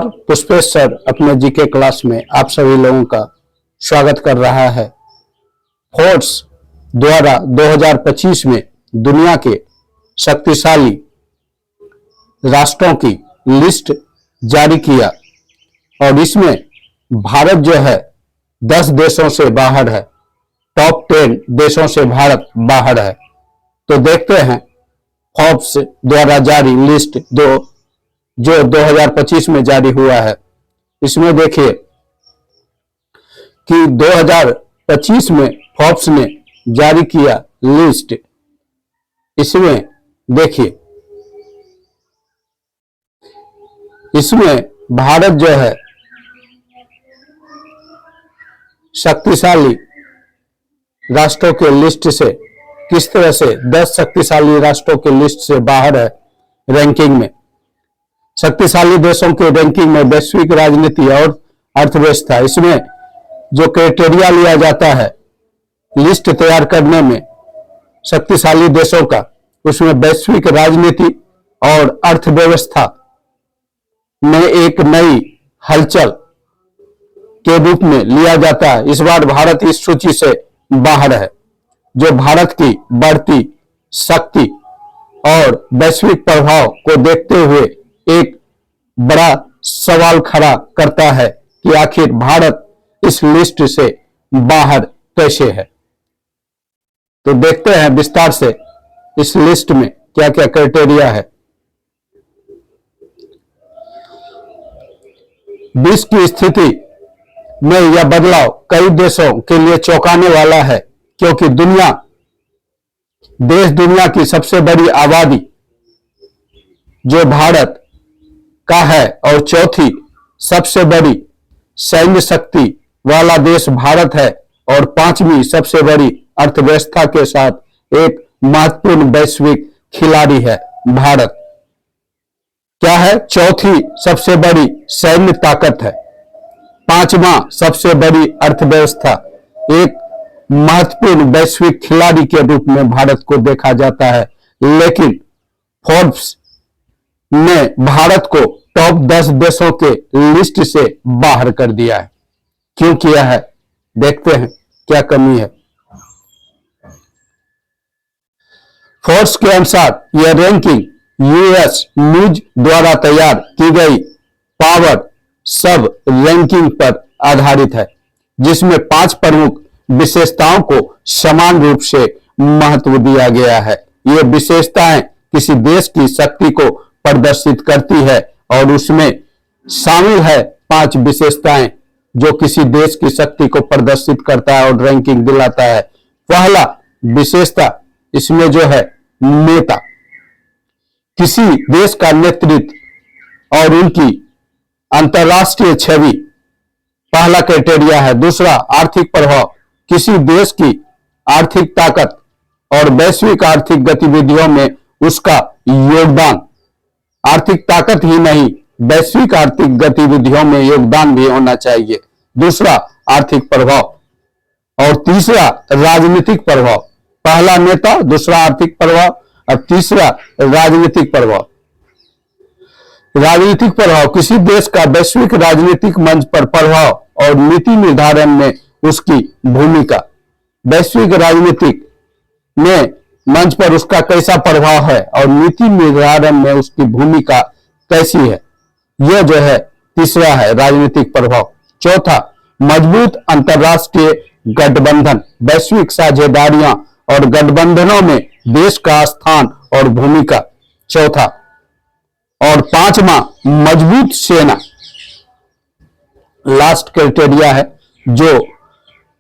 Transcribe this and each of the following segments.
Pushpesh sir अपने GK class में आप सभी लोगों का स्वागत कर रहा है। फोर्ब्स द्वारा 2025 में दुनिया के शक्तिशाली राष्ट्रों की लिस्ट जारी किया और इसमें भारत जो है 10 देशों से बाहर है, टॉप 10 देशों से भारत बाहर है। तो देखते हैं फोर्ब्स द्वारा जारी लिस्ट जो 2025 में जारी हुआ है। इसमें देखिए कि 2025 में फोर्ब्स ने जारी किया लिस्ट। इसमें देखिए, इसमें भारत जो है शक्तिशाली राष्ट्रों के लिस्ट से किस तरह से 10 शक्तिशाली राष्ट्रों के लिस्ट से बाहर है रैंकिंग में। शक्तिशाली देशों के रैंकिंग में वैश्विक राजनीति और अर्थव्यवस्था, इसमें जो क्राइटेरिया लिया जाता है लिस्ट तैयार करने में शक्तिशाली देशों का, उसमें वैश्विक राजनीति और अर्थव्यवस्था में एक नई हलचल के रूप में लिया जाता है। इस बार भारत इस सूची से बाहर है, जो भारत की बढ़ती शक्ति और वैश्विक प्रभाव को देखते हुए एक बड़ा सवाल खड़ा करता है कि आखिर भारत इस लिस्ट से बाहर कैसे है। तो देखते हैं विस्तार से इस लिस्ट में क्या क्या क्राइटेरिया है। विश्व की स्थिति में यह बदलाव कई देशों के लिए चौंकाने वाला है, क्योंकि दुनिया की सबसे बड़ी आबादी जो भारत का है और चौथी सबसे बड़ी सैन्य शक्ति वाला देश भारत है और पांचवी सबसे बड़ी अर्थव्यवस्था के साथ एक महत्वपूर्ण वैश्विक खिलाड़ी है भारत। क्या है? चौथी सबसे बड़ी सैन्य ताकत है, पांचवा सबसे बड़ी अर्थव्यवस्था, एक महत्वपूर्ण वैश्विक खिलाड़ी के रूप में भारत को देखा जाता है। लेकिन फोर्ब्स ने भारत को टॉप 10 देशों के लिस्ट से बाहर कर दिया है। क्यों किया है? देखते हैं क्या कमी है। फोर्ब्स के अनुसार यह रैंकिंग यूएस न्यूज द्वारा तैयार की गई पावर सब रैंकिंग पर आधारित है, जिसमें 5 प्रमुख विशेषताओं को समान रूप से महत्व दिया गया है। ये विशेषताएं किसी देश की शक्ति को प्रदर्शित करती है और उसमें शामिल है 5 विशेषताएं जो किसी देश की शक्ति को प्रदर्शित करता है और रैंकिंग दिलाता है। पहला विशेषता इसमें जो है नेता, किसी देश का नेतृत्व और उनकी अंतरराष्ट्रीय छवि पहला क्राइटेरिया है। दूसरा आर्थिक प्रभाव, किसी देश की आर्थिक ताकत और वैश्विक आर्थिक गतिविधियों में उसका योगदान, आर्थिक ताकत ही नहीं वैश्विक आर्थिक गतिविधियों में योगदान भी होना चाहिए। दूसरा आर्थिक प्रभाव और तीसरा राजनीतिक प्रभाव। पहला नेता, दूसरा आर्थिक प्रभाव और तीसरा राजनीतिक प्रभाव। राजनीतिक प्रभाव, किसी देश का वैश्विक राजनीतिक मंच पर प्रभाव और नीति निर्धारण में उसकी भूमिका। वैश्विक राजनीतिक में मंच पर उसका कैसा प्रभाव है और नीति निर्धारण में उसकी भूमिका कैसी है, यह जो है तीसरा है राजनीतिक प्रभाव। चौथा मजबूत अंतरराष्ट्रीय गठबंधन, वैश्विक साझेदारियां और गठबंधनों में देश का स्थान और भूमिका। चौथा और पांचवा मजबूत सेना, लास्ट क्राइटेरिया है जो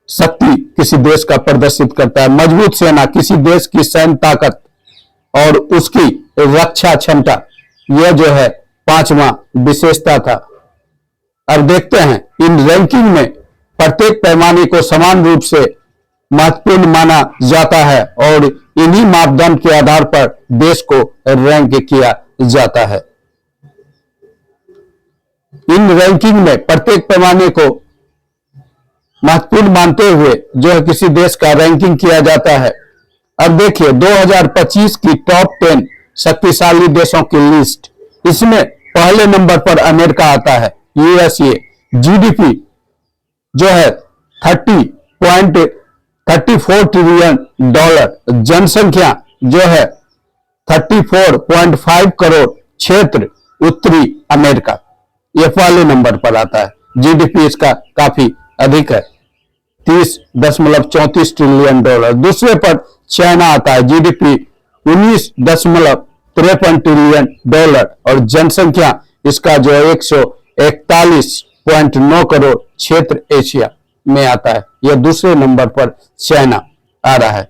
शक्ति किसी देश का प्रदर्शित करता है। मजबूत सेना, किसी देश की सैन्य ताकत और उसकी रक्षा क्षमता, यह जो है पांचवा विशेषता था। अब देखते हैं इन रैंकिंग में प्रत्येक पैमाने को समान रूप से महत्वपूर्ण माना जाता है और इन्हीं मापदंड के आधार पर देश को रैंक किया जाता है। इन रैंकिंग में प्रत्येक पैमाने को महत्वपूर्ण मानते हुए जो है किसी देश का रैंकिंग किया जाता है। अब देखिए 2025 की टॉप 10 शक्तिशाली देशों की लिस्ट, इसमें पहले नंबर पर अमेरिका आता है, यूएसए। जीडीपी जो है 30.34 ट्रिलियन डॉलर, जनसंख्या जो है 34.5 करोड़, क्षेत्र उत्तरी अमेरिका, ये पहले नंबर पर आता है। जीडीपी इसका काफी अधिक है, 30.34 ट्रिलियन डॉलर। दूसरे पर चाइना आता है, जीडीपी 19.53 ट्रिलियन डॉलर और जनसंख्या इसका जो है 141.9 करोड़, क्षेत्र एशिया में आता है। यह दूसरे नंबर पर चाइना आ रहा है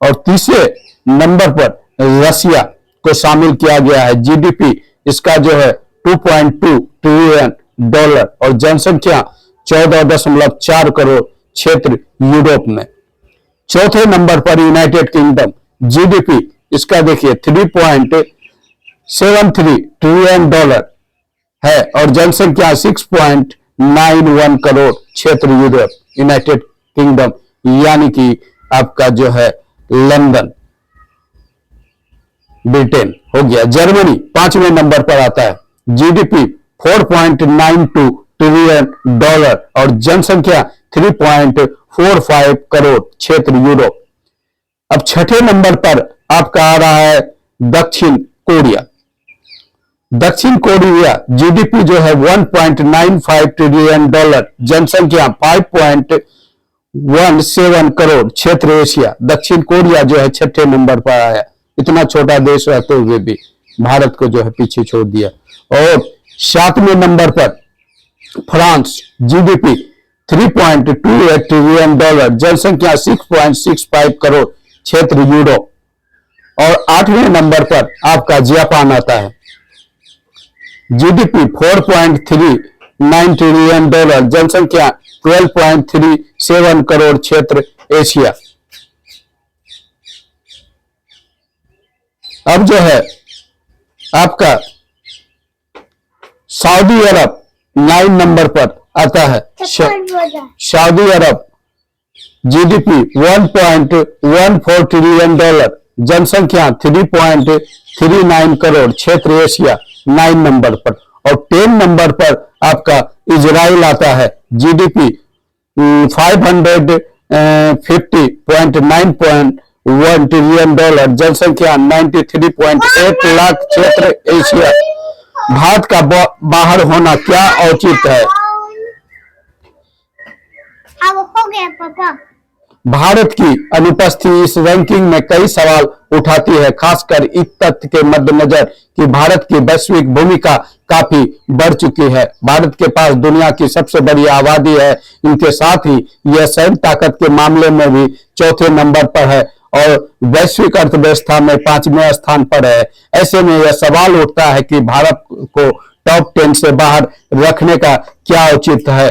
और तीसरे नंबर पर रसिया को शामिल किया गया है। जीडीपी इसका जो है 2.2 ट्रिलियन डॉलर और जनसंख्या 14.4 करोड़, क्षेत्र यूरोप में। चौथे नंबर पर यूनाइटेड किंगडम, जीडीपी इसका देखिए 3.73 ट्रिलियन डॉलर है और जनसंख्या 6.91 करोड़, क्षेत्र यूरोप, यूनाइटेड किंगडम यानी कि आपका जो है लंदन, ब्रिटेन हो गया। जर्मनी पांचवें नंबर पर आता है, जीडीपी 4.92 ट्रिलियन डॉलर और जनसंख्या 3.45 करोड़, क्षेत्र यूरोप। अब छठे नंबर पर आपका आ रहा है दक्षिण कोरिया। दक्षिण कोरिया जीडीपी जो है 1.95 ट्रिलियन डॉलर, जनसंख्या 5.17 करोड़, क्षेत्र एशिया। दक्षिण कोरिया जो है छठे नंबर पर आया। इतना छोटा देश रहते हुए भी भारत को जो है पीछे छोड़ दिया। और सातवें नंबर पर फ्रांस, जीडीपी 3.28 ट्रिलियन डॉलर, जनसंख्या 6.65 करोड़, क्षेत्र यूरोप। और आठवें नंबर पर आपका जापान आता है, जीडीपी 4.39 ट्रिलियन डॉलर, जनसंख्या 12.37 करोड़, क्षेत्र एशिया। अब जो है आपका सऊदी अरब 9 नंबर पर आता है। सऊदी अरब जीडीपी 1.14 ट्रिलियन डॉलर, जनसंख्या 3.39 करोड़, क्षेत्र एशिया 9 नंबर पर। और 10 नंबर पर आपका इजराइल आता है, जीडीपी 550.9.1 ट्रिलियन डॉलर, जनसंख्या 93.8 लाख, क्षेत्र एशिया। भारत का बाहर होना क्या औचित्य है? अब हो गया पापा। भारत की अनुपस्थिति इस रैंकिंग में कई सवाल उठाती है, खासकर इस तथ्य के मद्देनजर कि भारत की वैश्विक भूमिका काफी बढ़ चुकी है। भारत के पास दुनिया की सबसे बड़ी आबादी है, इनके साथ ही यह सैन्य ताकत के मामले में भी चौथे नंबर पर है और वैश्विक अर्थव्यवस्था में 5वें स्थान पर है। ऐसे में यह सवाल उठता है कि भारत को टॉप 10 से बाहर रखने का क्या औचित्य है,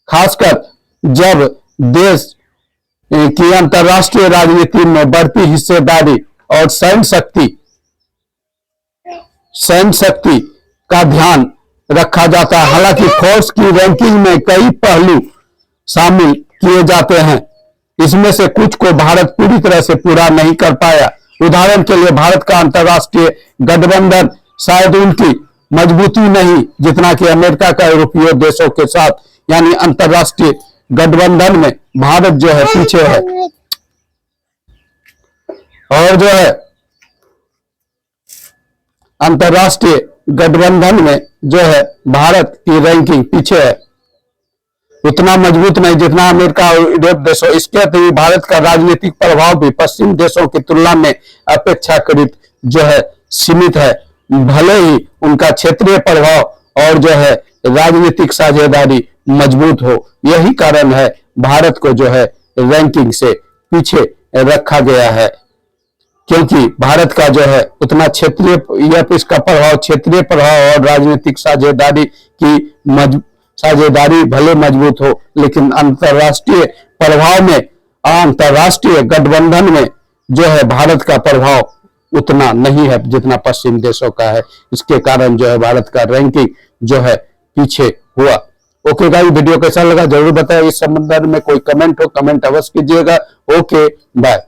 खासकर जब देश की अंतर्राष्ट्रीय राजनीति में बढ़ती हिस्सेदारी और सैन्य शक्ति का ध्यान रखा जाता है। हालांकि फोर्स की रैंकिंग में कई पहलू शामिल किए जाते हैं, इसमें से कुछ को भारत पूरी तरह से पूरा नहीं कर पाया। उदाहरण के लिए भारत का अंतर्राष्ट्रीय गठबंधन शायद उनकी मजबूती नहीं जितना कि अमेरिका का यूरोपीय देशों के साथ, यानी अंतर्राष्ट्रीय गठबंधन में भारत जो है पीछे है। और जो है अंतर्राष्ट्रीय गठबंधन में जो है भारत की रैंकिंग पीछे है, उतना मजबूत नहीं जितना अमेरिका और यूरोप देशों। इसके अतिरिक्त भारत का राजनीतिक प्रभाव भी पश्चिम देशों की तुलना में अपेक्षाकृत जो है सीमित है, भले ही उनका क्षेत्रीय प्रभाव और जो है राजनीतिक साझेदारी मजबूत हो। यही कारण है भारत को जो है रैंकिंग से पीछे रखा गया है, क्योंकि भारत का जो है उतना क्षेत्रीय इसका प्रभाव, क्षेत्रीय प्रभाव और राजनीतिक साझेदारी भले मजबूत हो, लेकिन अंतर्राष्ट्रीय प्रभाव में, अंतर्राष्ट्रीय गठबंधन में जो है भारत का प्रभाव उतना नहीं है जितना पश्चिम देशों का है। इसके कारण जो है भारत का रैंकिंग जो है पीछे हुआ। ओके गाइस, वीडियो कैसा लगा जरूर बताएं। इस संबंध में कोई कमेंट हो, कमेंट अवश्य कीजिएगा। Okay bye.